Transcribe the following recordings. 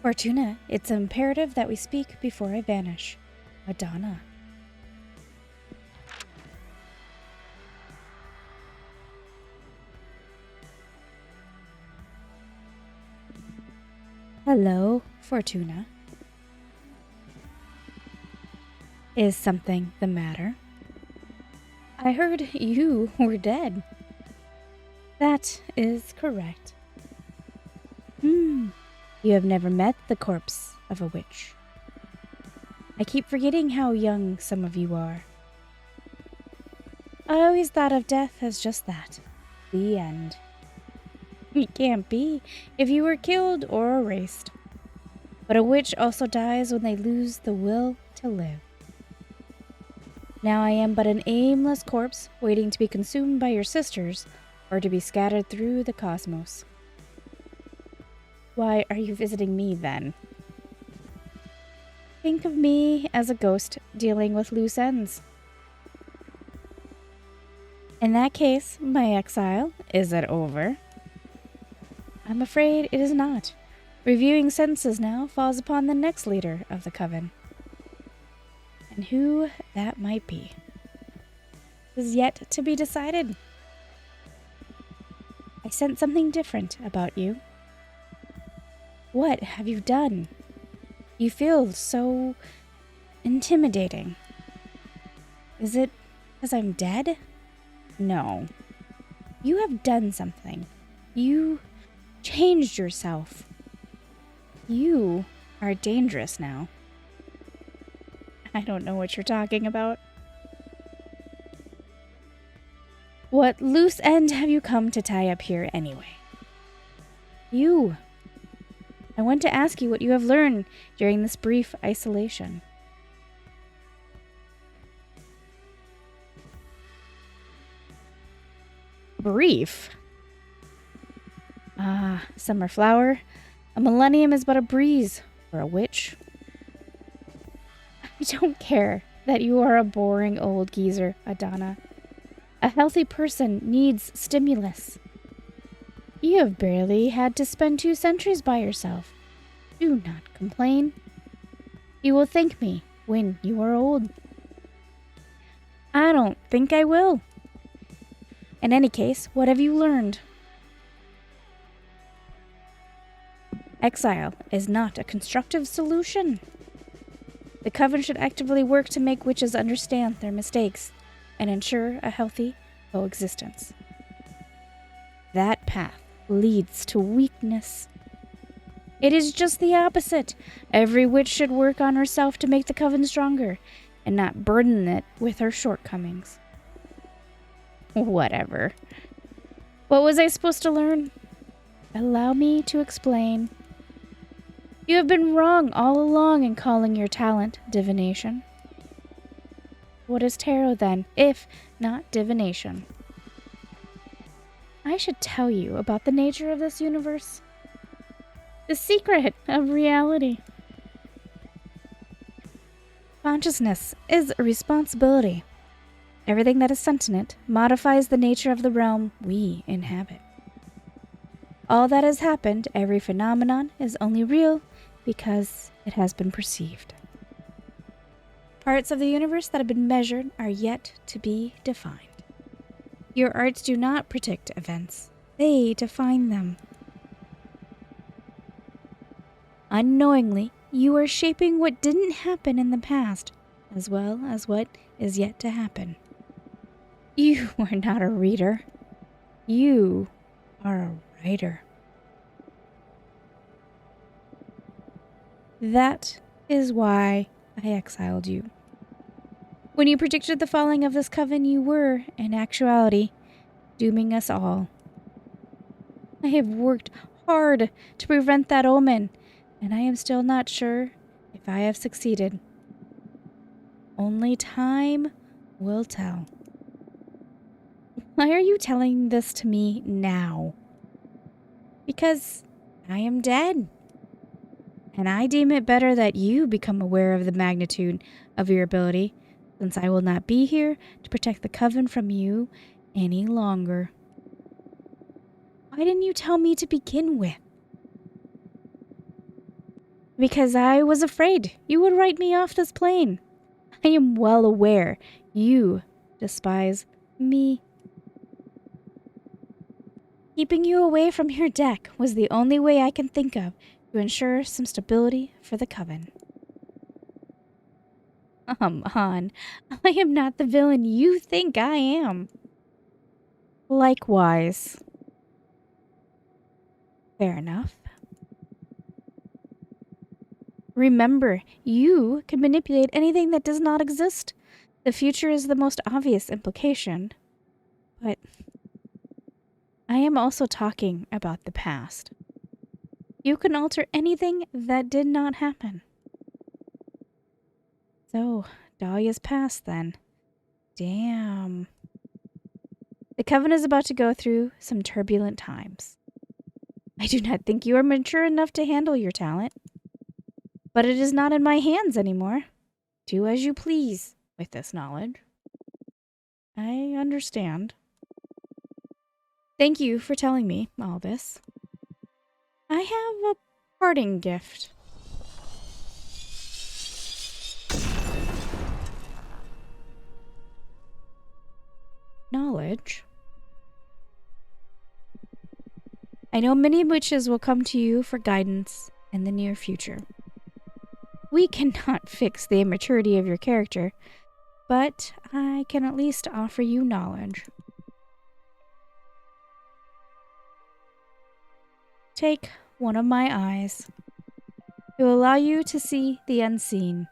Fortuna, it's imperative that we speak before I vanish. Madonna. Hello, Fortuna. Is something the matter? I heard you were dead. That is correct. You have never met the corpse of a witch. I keep forgetting how young some of you are. I always thought of death as just that. The end. It can't be if you were killed or erased. But a witch also dies when they lose the will to live. Now I am but an aimless corpse waiting to be consumed by your sisters or to be scattered through the cosmos. Why are you visiting me then? Think of me as a ghost dealing with loose ends. In that case, my exile, is it over? I'm afraid it is not. Reviewing sentences now falls upon the next leader of the coven. And who that might be is yet to be decided. I sense something different about you. What have you done? You feel so intimidating. Is it because I'm dead? No. You have done something. You changed yourself. You are dangerous now. I don't know what you're talking about. What loose end have you come to tie up here anyway? You. I want to ask you what you have learned during this brief isolation. Brief? Ah, summer flower. A millennium is but a breeze for a witch. I don't care that you are a boring old geezer, Adana. A healthy person needs stimulus. You have barely had to spend 2 centuries by yourself. Do not complain. You will thank me when you are old. I don't think I will. In any case, what have you learned? Exile is not a constructive solution. The coven should actively work to make witches understand their mistakes and ensure a healthy coexistence. That path leads to weakness. It is just the opposite. Every witch should work on herself to make the coven stronger and not burden it with her shortcomings. Whatever. What was I supposed to learn? Allow me to explain. You have been wrong all along in calling your talent divination. What is tarot then, if not divination? I should tell you about the nature of this universe. The secret of reality. Consciousness is a responsibility. Everything that is sentient modifies the nature of the realm we inhabit. All that has happened, every phenomenon, is only real because it has been perceived. Parts of the universe that have been measured are yet to be defined. Your arts do not predict events. They define them. Unknowingly, you are shaping what didn't happen in the past, as well as what is yet to happen. You are not a reader. You are a writer. That is why I exiled you. When you predicted the falling of this coven, you were, in actuality, dooming us all. I have worked hard to prevent that omen, and I am still not sure if I have succeeded. Only time will tell. Why are you telling this to me now? Because I am dead. And I deem it better that you become aware of the magnitude of your ability, since I will not be here to protect the coven from you any longer. Why didn't you tell me to begin with? Because I was afraid you would write me off this plane. I am well aware you despise me. Keeping you away from your deck was the only way I can think of to ensure some stability for the coven. Come on, I am not the villain you think I am. Likewise. Fair enough. Remember, you can manipulate anything that does not exist. The future is the most obvious implication. But I am also talking about the past. You can alter anything that did not happen. So, Dahlia's past then. Damn. The Coven is about to go through some turbulent times. I do not think you are mature enough to handle your talent. But it is not in my hands anymore. Do as you please with this knowledge. I understand. Thank you for telling me all this. I have a parting gift. Knowledge. I know many witches will come to you for guidance in the near future. We cannot fix the immaturity of your character, but I can at least offer you knowledge. Take one of my eyes. It will allow you to see the unseen.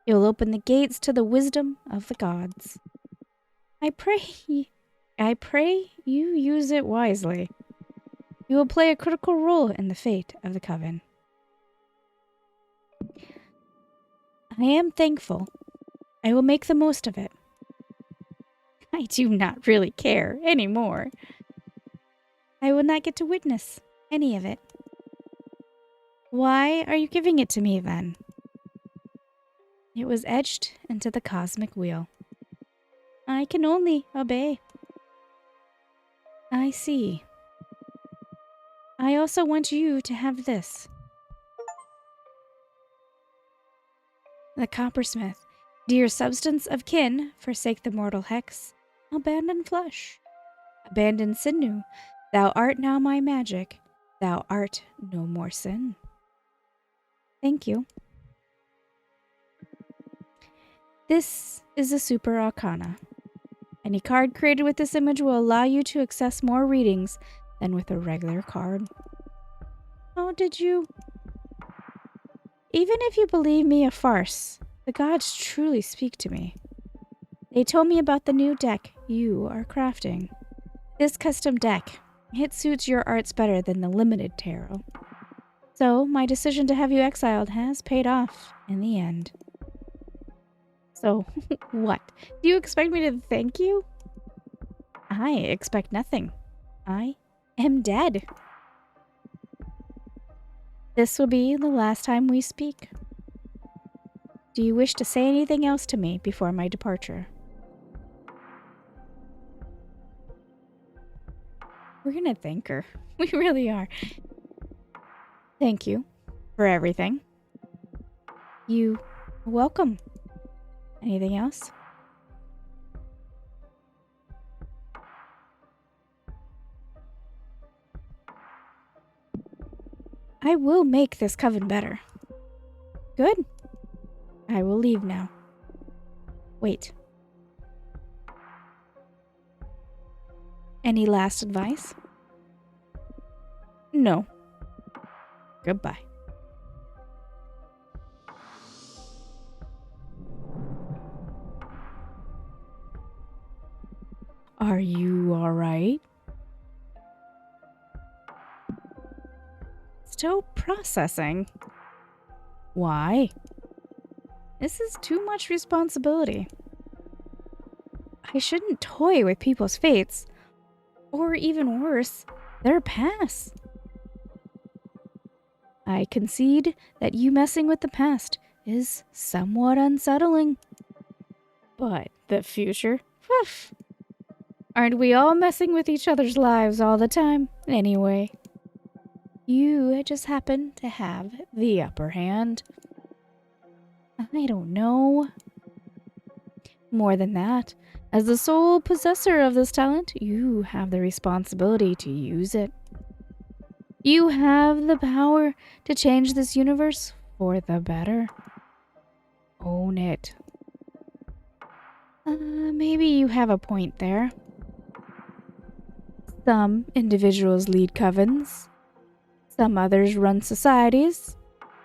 It will open the gates to the wisdom of the gods. I pray you use it wisely. You will play a critical role in the fate of the Coven. I am thankful. I will make the most of it. I do not really care anymore. I will not get to witness any of it. Why are you giving it to me then? It was etched into the cosmic wheel. I can only obey. I see. I also want you to have this. The coppersmith, dear substance of kin, forsake the mortal hex, abandon flesh, abandon sinew. Thou art now my magic, thou art no more sin. Thank you. This is a super arcana. Any card created with this image will allow you to access more readings than with a regular card. How did you... Even if you believe me a farce, the gods truly speak to me. They told me about the new deck you are crafting. This custom deck, it suits your arts better than the limited tarot. So my decision to have you exiled has paid off in the end. So, what? Do you expect me to thank you? I expect nothing. I am dead. This will be the last time we speak. Do you wish to say anything else to me before my departure? We're gonna thank her. We really are. Thank you for everything. You are welcome. Anything else? I will make this coven better. Good. I will leave now. Wait. Any last advice? No. Goodbye. Are you alright? Still processing. Why? This is too much responsibility. I shouldn't toy with people's fates. Or even worse, their past. I concede that you messing with the past is somewhat unsettling. But the future? Poof. Aren't we all messing with each other's lives all the time, anyway? You just happen to have the upper hand. I don't know. More than that, as the sole possessor of this talent, you have the responsibility to use it. You have the power to change this universe for the better. Own it. Maybe you have a point there. Some individuals lead covens, some others run societies,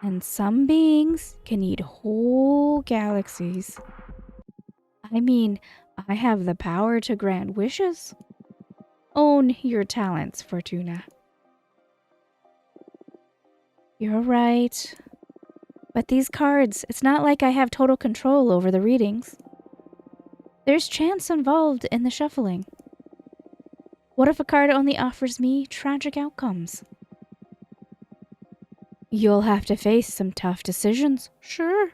and some beings can eat whole galaxies. I mean, I have the power to grant wishes. Own your talents, Fortuna. You're right. But these cards, it's not like I have total control over the readings. There's chance involved in the shuffling. What if a card only offers me tragic outcomes? You'll have to face some tough decisions, sure.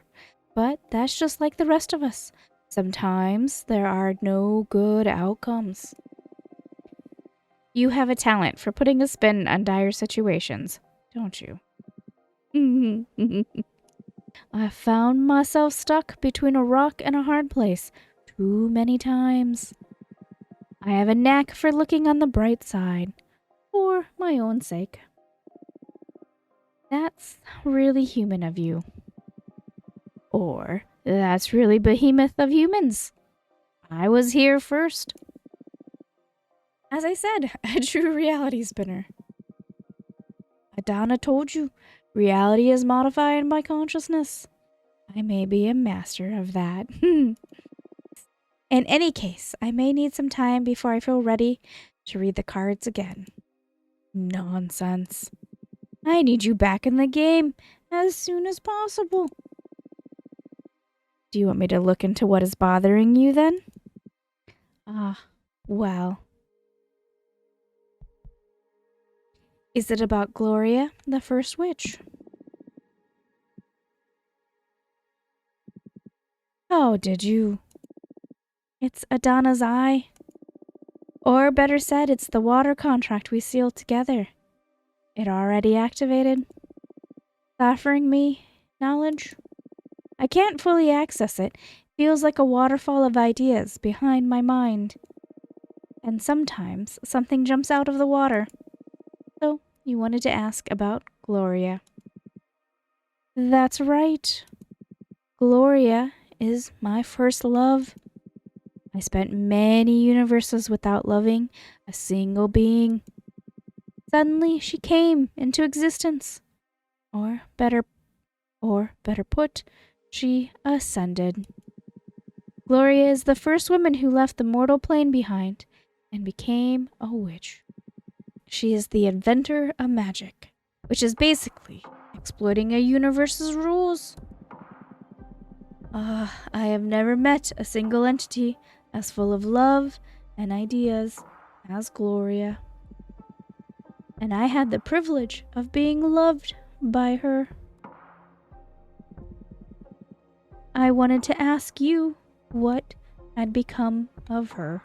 But that's just like the rest of us. Sometimes there are no good outcomes. You have a talent for putting a spin on dire situations, don't you? I found myself stuck between a rock and a hard place too many times. I have a knack for looking on the bright side, for my own sake. That's really human of you. Or, that's really behemoth of humans. I was here first. As I said, a true reality spinner. Adana told you, reality is modified by consciousness. I may be a master of that. In any case, I may need some time before I feel ready to read the cards again. Nonsense. I need you back in the game as soon as possible. Do you want me to look into what is bothering you then? Well. Is it about Gloria, the first witch? Oh, did you? It's Adana's eye. Or better said, it's the water contract we sealed together. It already activated. Offering me knowledge. I can't fully access it. Feels like a waterfall of ideas behind my mind. And sometimes something jumps out of the water. So, you wanted to ask about Gloria. That's right. Gloria is my first love. I spent many universes without loving a single being. Suddenly she came into existence. Or better put, she ascended. Gloria is the first woman who left the mortal plane behind and became a witch. She is the inventor of magic, which is basically exploiting a universe's rules. I have never met a single entity as full of love and ideas as Gloria. And I had the privilege of being loved by her. I wanted to ask you what had become of her.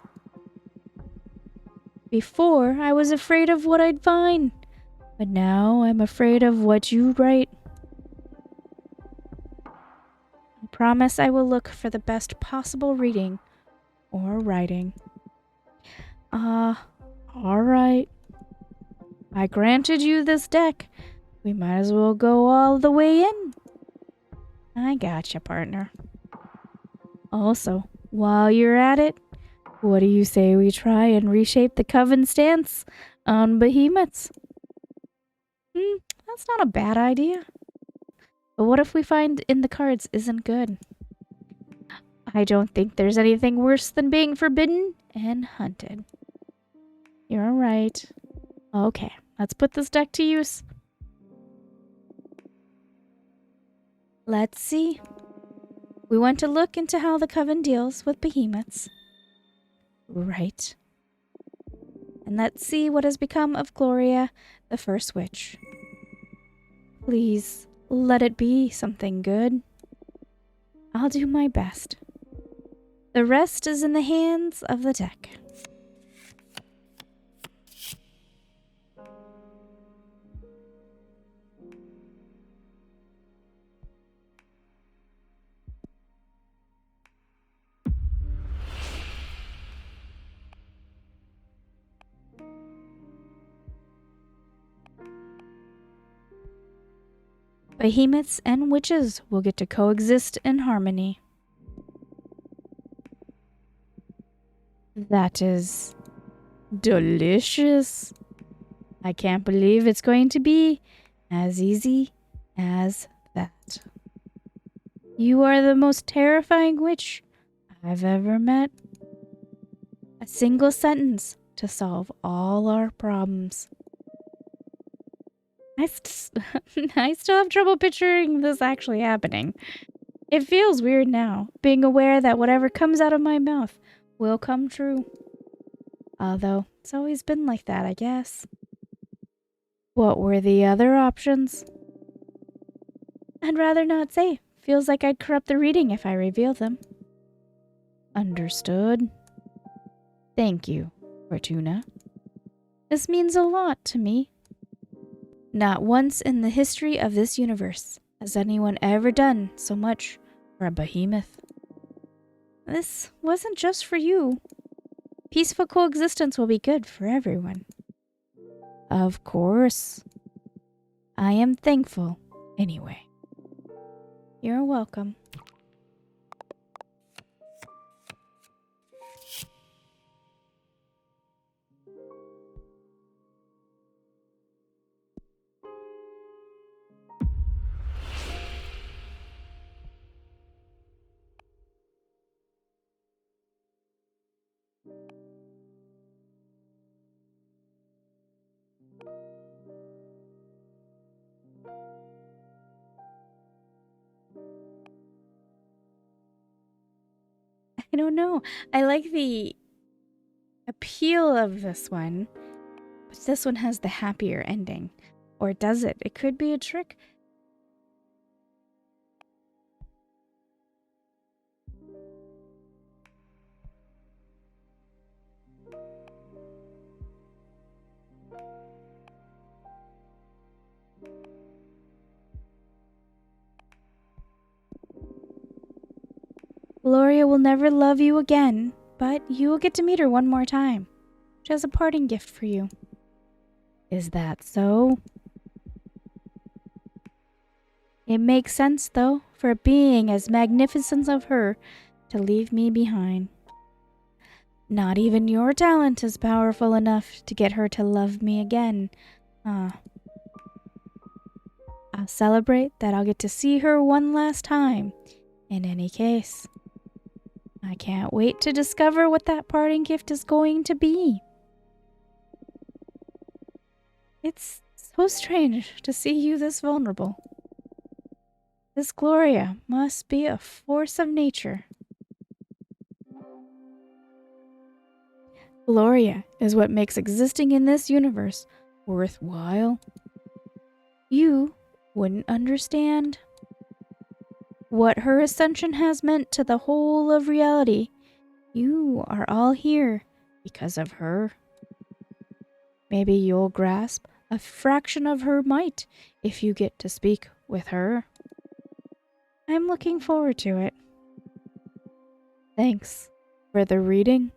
Before, I was afraid of what I'd find, but now I'm afraid of what you write. I promise I will look for the best possible reading or writing. Alright. I granted you this deck. We might as well go all the way in. I gotcha, partner. Also, while you're at it, what do you say we try and reshape the coven stance on behemoths? That's not a bad idea. But what if we find in the cards isn't good? I don't think there's anything worse than being forbidden and hunted. You're right. Okay, let's put this deck to use. Let's see. We want to look into how the coven deals with behemoths. Right. And let's see what has become of Gloria, the first witch. Please, let it be something good. I'll do my best. The rest is in the hands of the deck. Behemoths and witches will get to coexist in harmony. That is delicious. I can't believe it's going to be as easy as that. You are the most terrifying witch I've ever met. A single sentence to solve all our problems. I still have trouble picturing this actually happening. It feels weird now, being aware that whatever comes out of my mouth will come true. Although, it's always been like that, I guess. What were the other options? I'd rather not say. Feels like I'd corrupt the reading if I reveal them. Understood. Thank you, Fortuna. This means a lot to me. Not once in the history of this universe has anyone ever done so much for a behemoth. This wasn't just for you. Peaceful coexistence will be good for everyone. Of course. I am thankful anyway. You're welcome. I don't know. I like the appeal of this one, but this one has the happier ending. Or does it? It could be a trick. Gloria will never love you again, but you will get to meet her one more time. She has a parting gift for you. Is that so? It makes sense, though, for a being as magnificent as her to leave me behind. Not even your talent is powerful enough to get her to love me again. I'll celebrate that I'll get to see her one last time, in any case. I can't wait to discover what that parting gift is going to be. It's so strange to see you this vulnerable. This Gloria must be a force of nature. Gloria is what makes existing in this universe worthwhile. You wouldn't understand what her ascension has meant to the whole of reality. You are all here because of her. Maybe you'll grasp a fraction of her might if you get to speak with her. I'm looking forward to it. Thanks for the reading.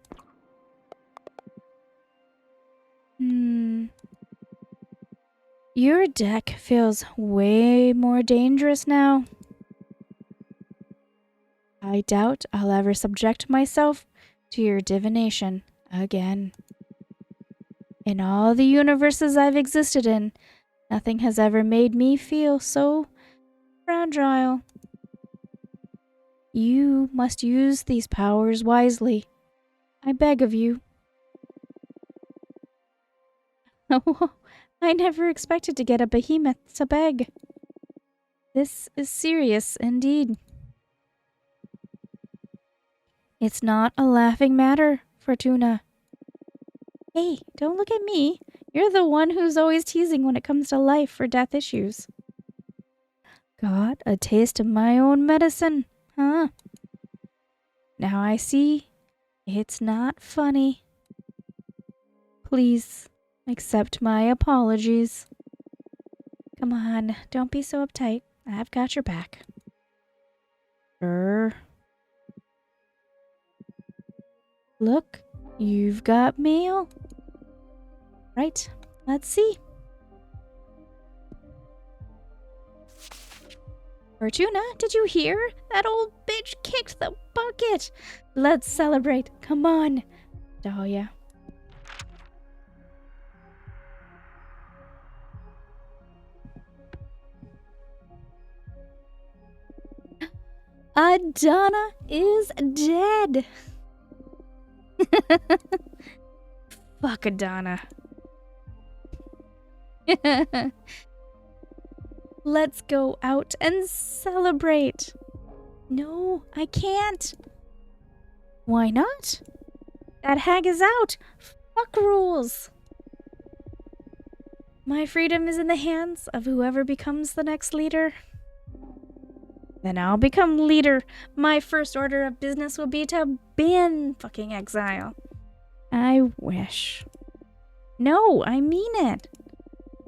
Your deck feels way more dangerous now. I doubt I'll ever subject myself to your divination again. In all the universes I've existed in, nothing has ever made me feel so fragile. You must use these powers wisely. I beg of you. Oh, I never expected to get a behemoth to beg. This is serious indeed. It's not a laughing matter, Fortuna. Hey, don't look at me. You're the one who's always teasing when it comes to life or death issues. Got a taste of my own medicine, huh? Now I see it's not funny. Please accept my apologies. Come on, don't be so uptight. I've got your back. Sure. Look, you've got mail. Right, let's see. Fortuna, did you hear? That old bitch kicked the bucket. Let's celebrate. Come on, Dahlia. Adana is dead. Fuck Adana. Let's go out and celebrate. No, I can't. Why not? That hag is out. Fuck rules. My freedom is in the hands of whoever becomes the next leader. Then I'll become leader. My first order of business will be to ban fucking exile. I wish. No, I mean it.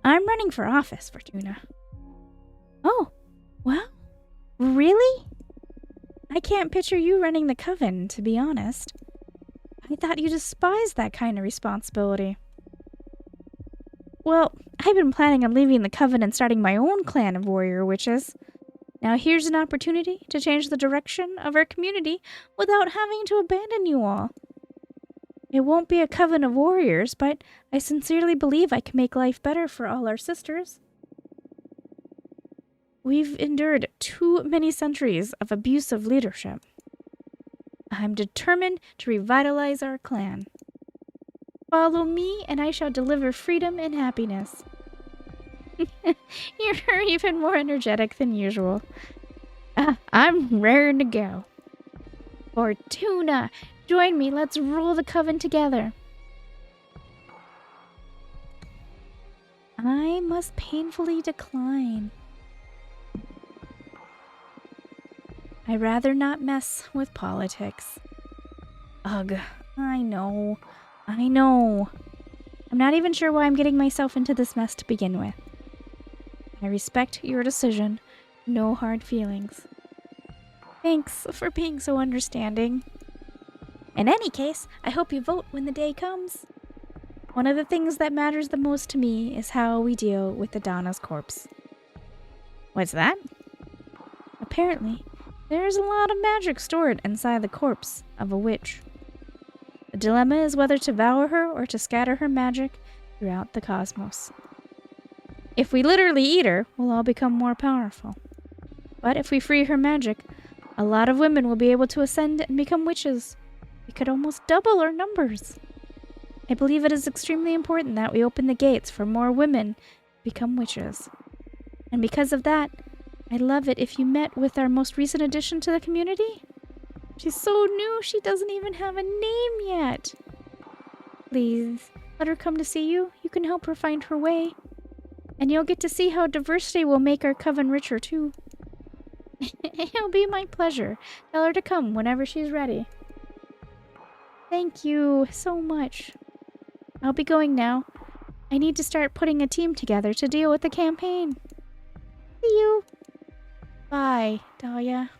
I'm running for office, Fortuna. Oh, well, really? I can't picture you running the coven, to be honest. I thought you despised that kind of responsibility. Well, I've been planning on leaving the coven and starting my own clan of warrior witches. Now here's an opportunity to change the direction of our community without having to abandon you all. It won't be a coven of warriors, but I sincerely believe I can make life better for all our sisters. We've endured too many centuries of abusive leadership. I'm determined to revitalize our clan. Follow me and I shall deliver freedom and happiness. You're even more energetic than usual. I'm raring to go. Fortuna, join me. Let's rule the coven together. I must painfully decline. I'd rather not mess with politics. Ugh, I know. I'm not even sure why I'm getting myself into this mess to begin with. I respect your decision. No hard feelings. Thanks for being so understanding. In any case, I hope you vote when the day comes. One of the things that matters the most to me is how we deal with Adana's corpse. What's that? Apparently, there's a lot of magic stored inside the corpse of a witch. The dilemma is whether to devour her or to scatter her magic throughout the cosmos. If we literally eat her, we'll all become more powerful. But if we free her magic, a lot of women will be able to ascend and become witches. We could almost double our numbers. I believe it is extremely important that we open the gates for more women to become witches. And because of that, I'd love it if you met with our most recent addition to the community. She's so new, she doesn't even have a name yet. Please, let her come to see you. You can help her find her way. And you'll get to see how diversity will make our coven richer, too. It'll be my pleasure. Tell her to come whenever she's ready. Thank you so much. I'll be going now. I need to start putting a team together to deal with the campaign. See you. Bye, Dahlia.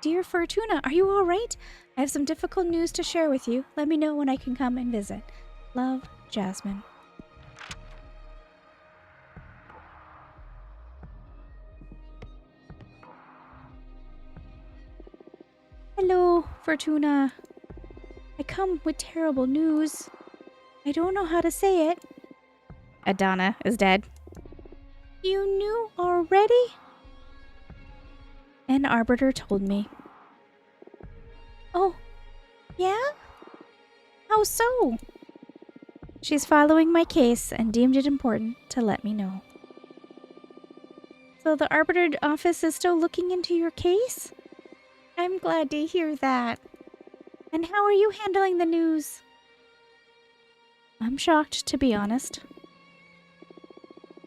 Dear Fortuna, are you all right? I have some difficult news to share with you. Let me know when I can come and visit. Love, Jasmine. Hello, Fortuna. I come with terrible news. I don't know how to say it. Adana is dead. You knew already? An arbiter told me. Oh, yeah? How so? She's following my case and deemed it important to let me know. So the arbiter office is still looking into your case? I'm glad to hear that. And how are you handling the news? I'm shocked, to be honest.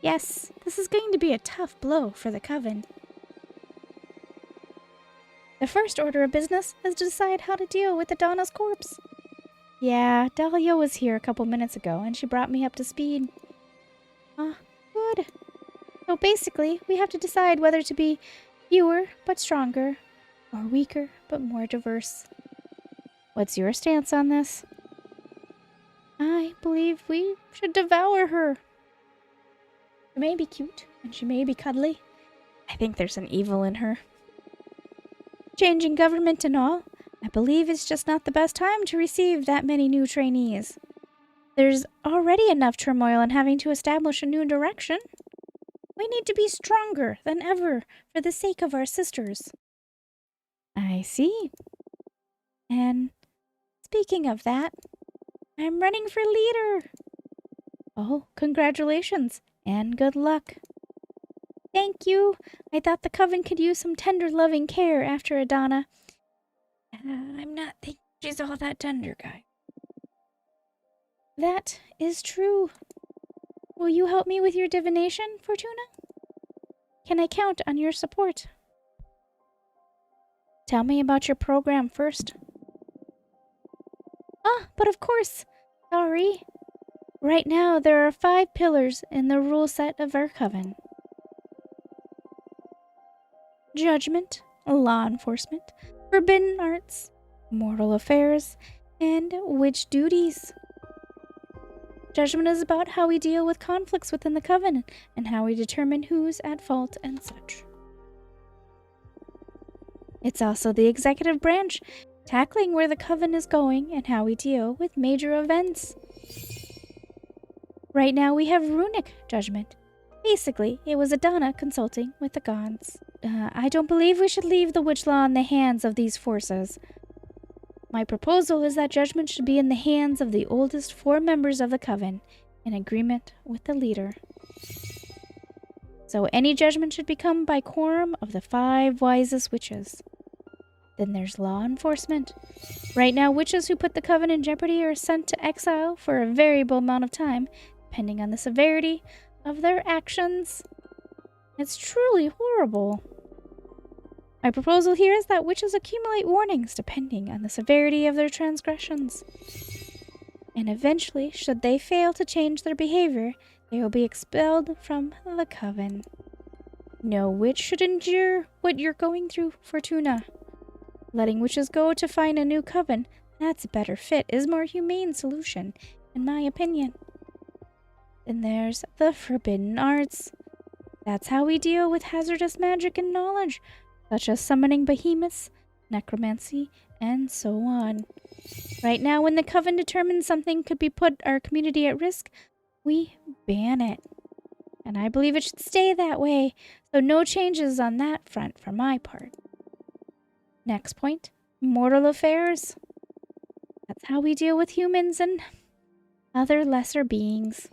Yes, this is going to be a tough blow for the coven. The first order of business is to decide how to deal with Adana's corpse. Yeah, Dahlia was here a couple minutes ago, and she brought me up to speed. Good. So basically, we have to decide whether to be fewer but stronger, or weaker but more diverse. What's your stance on this? I believe we should devour her. She may be cute, and she may be cuddly. I think there's an evil in her. Changing government and all, I believe it's just not the best time to receive that many new trainees. There's already enough turmoil in having to establish a new direction. We need to be stronger than ever for the sake of our sisters. I see. And speaking of that, I'm running for leader. Oh, congratulations and good luck. Thank you. I thought the coven could use some tender, loving care after Adana. I'm not thinking she's all that tender, guy. That is true. Will you help me with your divination, Fortuna? Can I count on your support? Tell me about your program first. But of course. Sorry. Right now, there are 5 pillars in the rule set of our coven. Judgment, law enforcement, forbidden arts, mortal affairs, and witch duties. Judgment is about how we deal with conflicts within the coven and how we determine who's at fault and such. It's also the executive branch, tackling where the coven is going and how we deal with major events. Right now we have runic judgment. Basically, it was Adana consulting with the gods. I don't believe we should leave the witch law in the hands of these forces. My proposal is that judgment should be in the hands of the oldest 4 members of the coven, in agreement with the leader. So any judgment should become by quorum of the 5 wisest witches. Then there's law enforcement. Right now, witches who put the coven in jeopardy are sent to exile for a variable amount of time, depending on the severity of their actions. It's truly horrible. My proposal here is that witches accumulate warnings depending on the severity of their transgressions. And eventually, should they fail to change their behavior, they will be expelled from the coven. No witch should endure what you're going through, Fortuna. Letting witches go to find a new coven, that's a better fit, is a more humane solution, in my opinion. Then there's the forbidden arts. That's how we deal with hazardous magic and knowledge, such as summoning behemoths, necromancy, and so on. Right now, when the coven determines something could be put our community at risk, we ban it. And I believe it should stay that way, so no changes on that front for my part. Next point, mortal affairs. That's how we deal with humans and other lesser beings.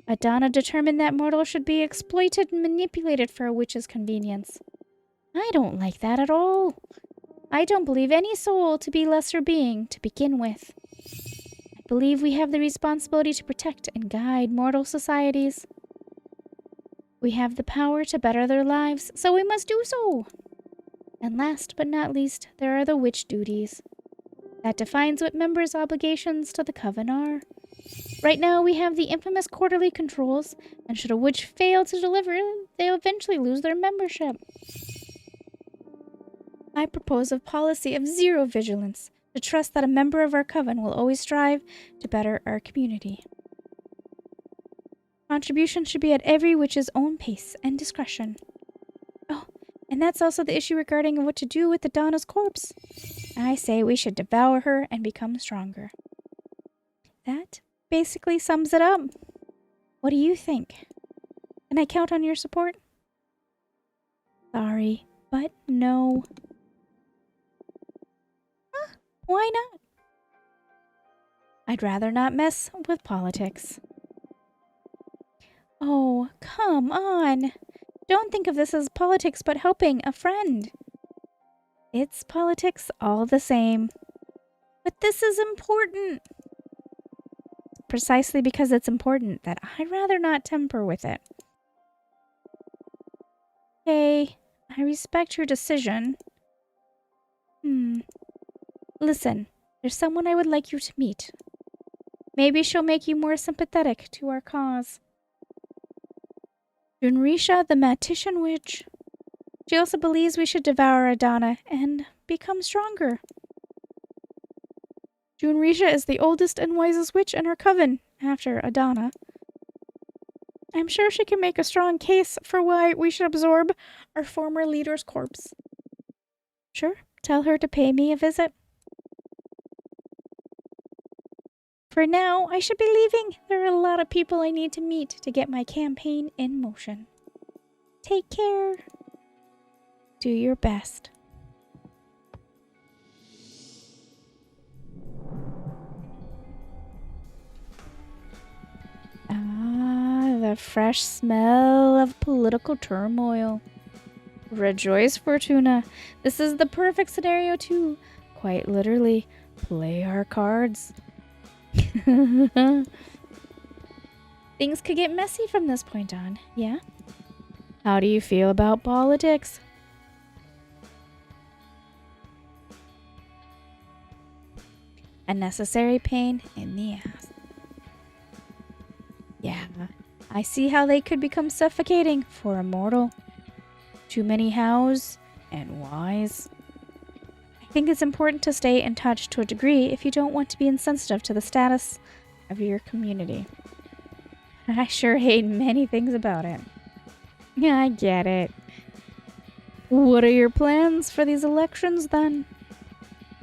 Adana determined that mortals should be exploited and manipulated for a witch's convenience. I don't like that at all. I don't believe any soul to be lesser being to begin with. I believe we have the responsibility to protect and guide mortal societies. We have the power to better their lives, so we must do so. And last but not least, there are the witch duties. That defines what members' obligations to the coven are. Right now, we have the infamous quarterly controls, and should a witch fail to deliver, they'll eventually lose their membership. I propose a policy of zero vigilance, to trust that a member of our coven will always strive to better our community. Contribution should be at every witch's own pace and discretion. Oh, and that's also the issue regarding what to do with Adana's corpse. I say we should devour her and become stronger. That basically sums it up. What do you think? Can I count on your support? Sorry, but no. Why not? I'd rather not mess with politics. Oh, come on. Don't think of this as politics, but helping a friend. It's politics all the same. But this is important. Precisely because it's important that I'd rather not temper with it. Okay, I respect your decision. Listen, there's someone I would like you to meet. Maybe she'll make you more sympathetic to our cause. Junrisha, the Matician Witch. She also believes we should devour Adana and become stronger. Junrisha is the oldest and wisest witch in her coven, after Adana. I'm sure she can make a strong case for why we should absorb our former leader's corpse. Sure, tell her to pay me a visit. For now, I should be leaving. There are a lot of people I need to meet to get my campaign in motion. Take care. Do your best. Ah, the fresh smell of political turmoil. Rejoice, Fortuna. This is the perfect scenario to, quite literally, play our cards. Things could get messy from this point on, yeah? How do you feel about politics? A necessary pain in the ass. Yeah, I see how they could become suffocating for a mortal. Too many hows and whys. I think it's important to stay in touch to a degree if you don't want to be insensitive to the status of your community. I sure hate many things about it. Yeah, I get it. What are your plans for these elections then?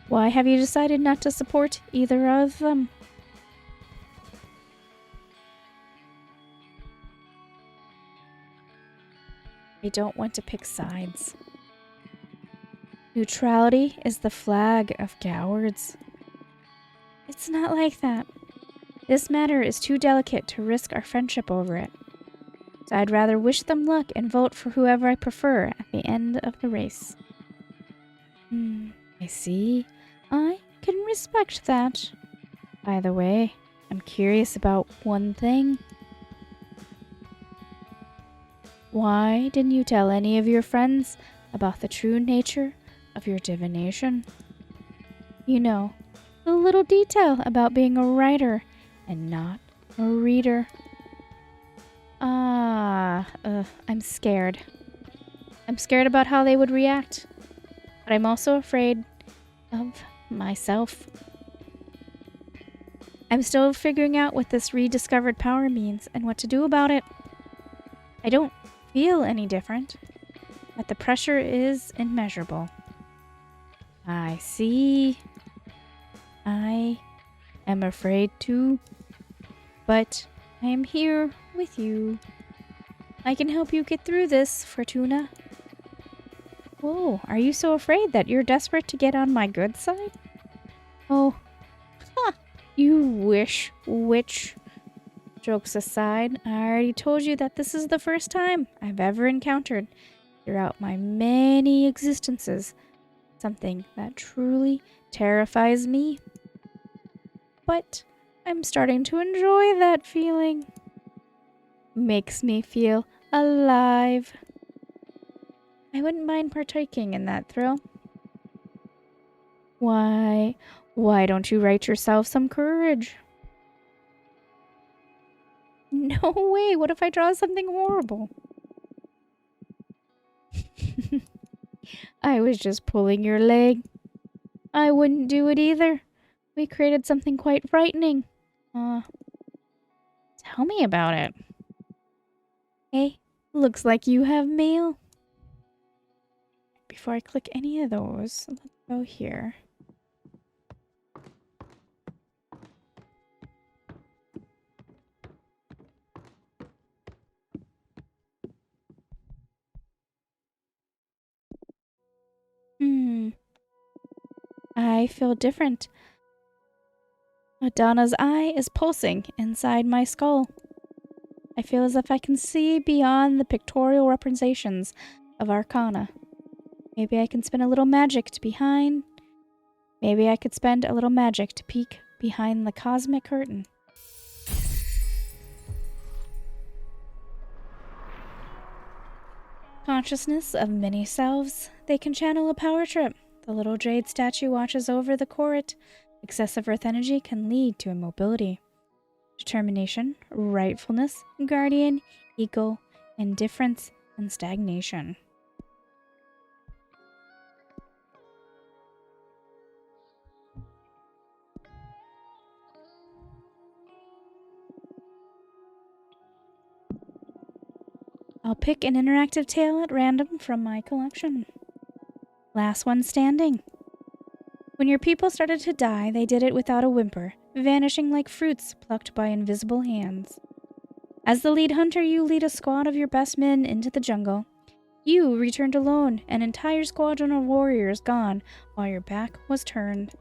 Why have you decided not to support either of them? I don't want to pick sides. Neutrality is the flag of cowards. It's not like that. This matter is too delicate to risk our friendship over it. So I'd rather wish them luck and vote for whoever I prefer at the end of the race. I see. I can respect that. By the way, I'm curious about one thing. Why didn't you tell any of your friends about the true nature of your divination? You know, the little detail about being a writer and not a reader. I'm scared. I'm scared about how they would react. But I'm also afraid of myself. I'm still figuring out what this rediscovered power means and what to do about it. I don't feel any different, but the pressure is immeasurable. I see. I am afraid too, but I am here with you. I can help you get through this, Fortuna. Whoa, are you so afraid that you're desperate to get on my good side? Oh, you wish, witch. Jokes aside, I already told you that this is the first time I've ever encountered, throughout my many existences, something that truly terrifies me. But I'm starting to enjoy that feeling. Makes me feel alive. I wouldn't mind partaking in that thrill. Why don't you write yourself some courage? No way, what if I draw something horrible? I was just pulling your leg. I wouldn't do it either. We created something quite frightening. Tell me about it. Hey, looks like you have mail. Before I click any of those, let's go here. I feel different. Madonna's eye is pulsing inside my skull. I feel as if I can see beyond the pictorial representations of Arcana. Maybe I can spend a little magic to behind. Maybe I could spend a little magic to peek behind the cosmic curtain. Consciousness of many selves, they can channel a power trip. The little jade statue watches over the court. Excessive earth energy can lead to immobility. Determination, rightfulness, guardian, ego, indifference, and stagnation. I'll pick an interactive tale at random from my collection. Last one standing. When your people started to die, they did it without a whimper, vanishing like fruits plucked by invisible hands. As the lead hunter, you lead a squad of your best men into the jungle. You returned alone, an entire squadron of warriors gone while your back was turned.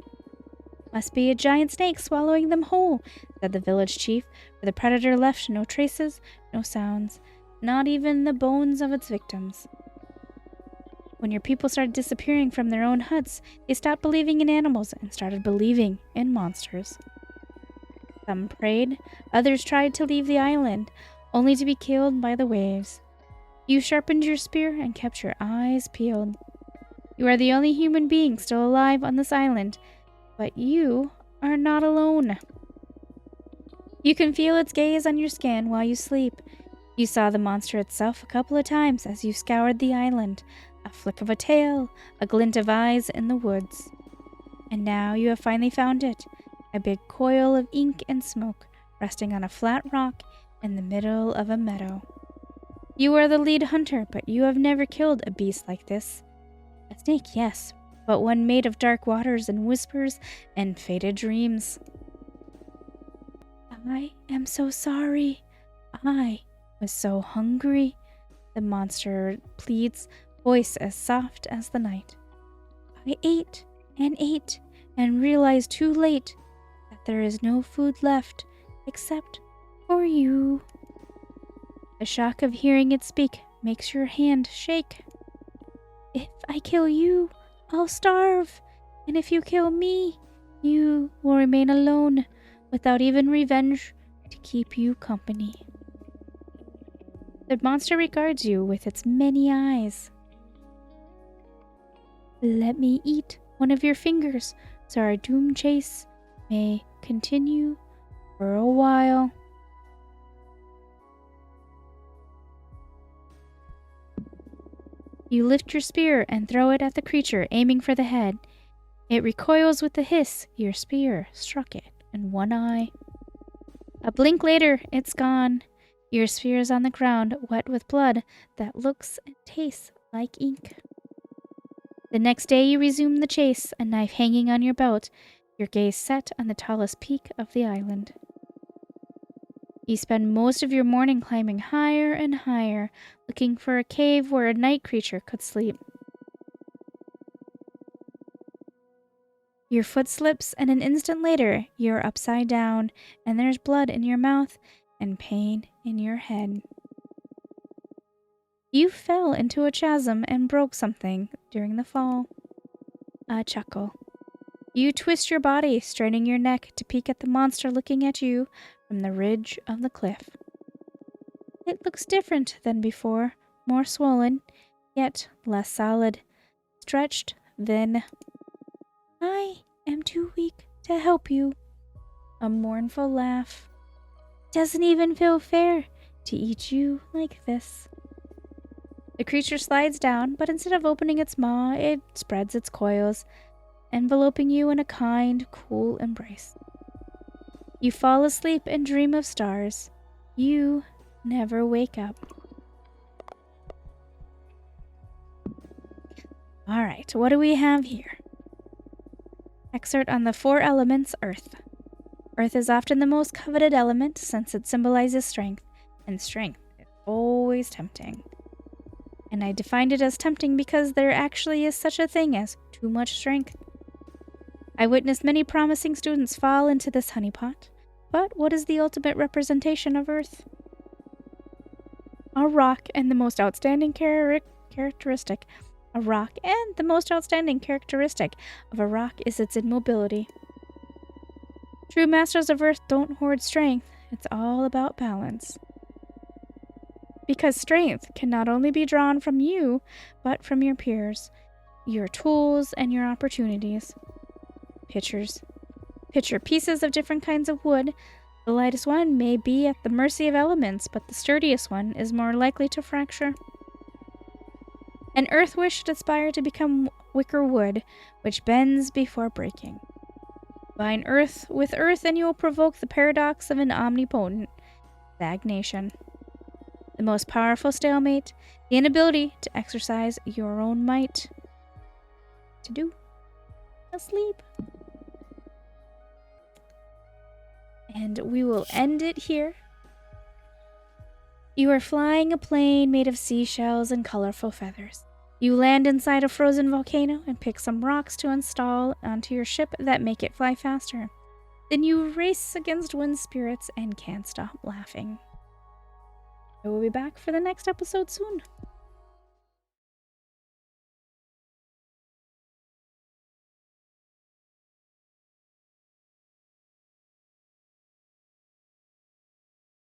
Must be a giant snake swallowing them whole, said the village chief, for the predator left no traces, no sounds, not even the bones of its victims. When your people started disappearing from their own huts, they stopped believing in animals and started believing in monsters. Some prayed, others tried to leave the island, only to be killed by the waves. You sharpened your spear and kept your eyes peeled. You are the only human being still alive on this island, but you are not alone. You can feel its gaze on your skin while you sleep. You saw the monster itself a couple of times as you scoured the island, a flick of a tail, a glint of eyes in the woods. And now you have finally found it, a big coil of ink and smoke resting on a flat rock in the middle of a meadow. You are the lead hunter, but you have never killed a beast like this. A snake, yes, but one made of dark waters and whispers and faded dreams. I am so sorry. I was so hungry, the monster pleads, voice as soft as the night. I ate and realized too late that there is no food left except for you. The shock of hearing it speak makes your hand shake. If I kill you, I'll starve, and if you kill me, you will remain alone, without even revenge to keep you company. The monster regards you with its many eyes. Let me eat one of your fingers, so our doomed chase may continue for a while. You lift your spear and throw it at the creature, aiming for the head. It recoils with a hiss. Your spear struck it in one eye. A blink later, it's gone. Your spear is on the ground, wet with blood that looks and tastes like ink. The next day you resume the chase, a knife hanging on your belt, your gaze set on the tallest peak of the island. You spend most of your morning climbing higher and higher, looking for a cave where a night creature could sleep. Your foot slips, and an instant later, you're upside down, and there's blood in your mouth and pain in your head. You fell into a chasm and broke something during the fall. A chuckle. You twist your body, straining your neck to peek at the monster looking at you from the ridge of the cliff. It looks different than before, more swollen, yet less solid, stretched, thin. I am too weak to help you. A mournful laugh. Doesn't even feel fair to eat you like this. The creature slides down, but instead of opening its maw, it spreads its coils, enveloping you in a kind, cool embrace. You fall asleep and dream of stars. You never wake up. Alright, what do we have here? Excerpt on the 4 elements, Earth. Earth is often the most coveted element since it symbolizes strength, and strength is always tempting. And I defined it as tempting because there actually is such a thing as too much strength. I witnessed many promising students fall into this honeypot, but what is the ultimate representation of Earth? A rock, and the most outstanding characteristic. A rock, and the most outstanding characteristic of a rock is its immobility. True masters of Earth don't hoard strength, it's all about balance. Because strength can not only be drawn from you, but from your peers, your tools, and your opportunities. Picture pieces of different kinds of wood. The lightest one may be at the mercy of elements, but the sturdiest one is more likely to fracture. An earth wish should aspire to become wicker wood, which bends before breaking. Bind earth with earth, and you will provoke the paradox of an omnipotent stagnation. The most powerful stalemate, the inability to exercise your own might. To do. Asleep. And we will end it here. You are flying a plane made of seashells and colorful feathers. You land inside a frozen volcano and pick some rocks to install onto your ship that make it fly faster. Then you race against wind spirits and can't stop laughing. I will be back for the next episode soon.